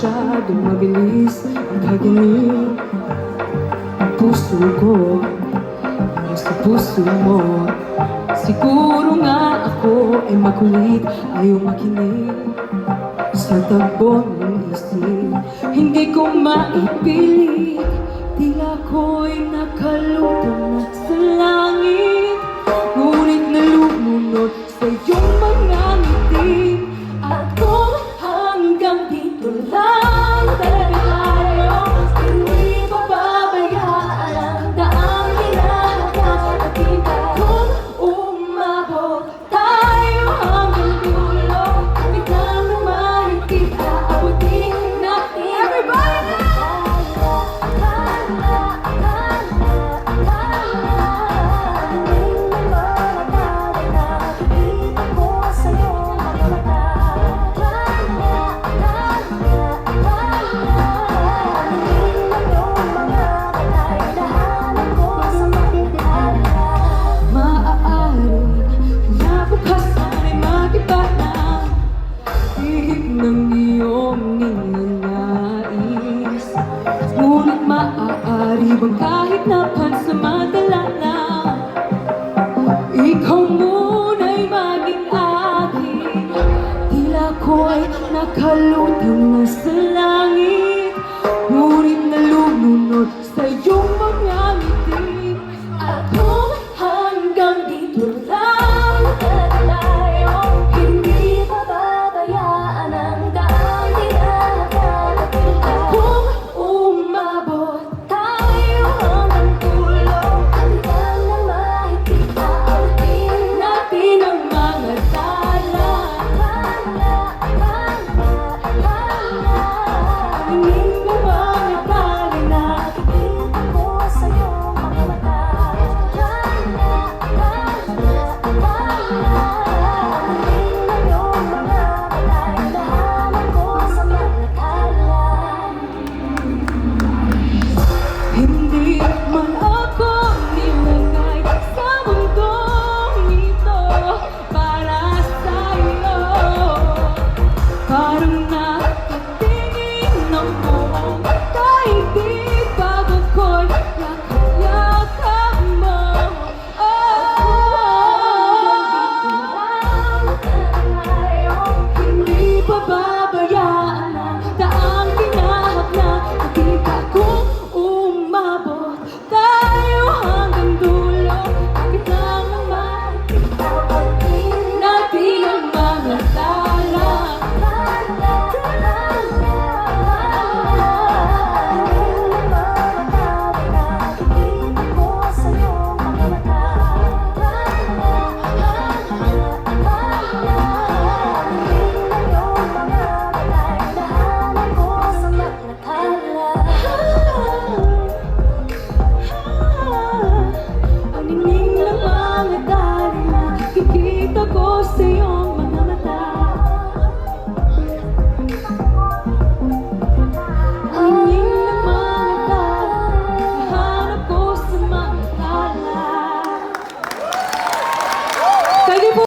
masyadong mabilis ang pag-inip. Ang puso ko sa puso mo. Siguro nga ako ay makulit, ayaw makinig sa takbo ng isip. Hindi ko maipilit, tila ko'y nakalutang na sa langit. Ngunit nalulunod sa iyong mga ngiti. Ako hanggang dito lang talaga tayo. Hindi pababayaan ang daang hinahanap. At kita kong umabot tayo hanggang dulo. Biglang lumahigit, aabutin natin. Everybody! Ngunit maaari bang kahit na pansamantala na ikaw muna'y maging akin? Tila ko'y nakalutang na sa langit. Ngunit nalulunod sa iyong mga ngiti. Ako hanggang dito lang tayo. Hindi pababayaan ang daang hinahanap. Kung umabot tayo hanggang dulo, hanggang na mahigit, aabutin natin ang mga tala. Tingin mo ba nakali na nakikita ko sa iyong mga mata? Hindi man ako nilagay sa mundong ito para sa'yo. Parang nakatingin ng buong daigdig bago ko'y yakap-yakap mo. Hindi pababayaan ang daang hinahap na nakita kong umabot tayo hanggang dulo. Bakit lang ang mahigit natin ang mga tala? Ang ningning ng mga dali na nakikita ko sa iyong mga mata. Ang ningning ng mga dali, hanap ko sa mga tala. Pwede po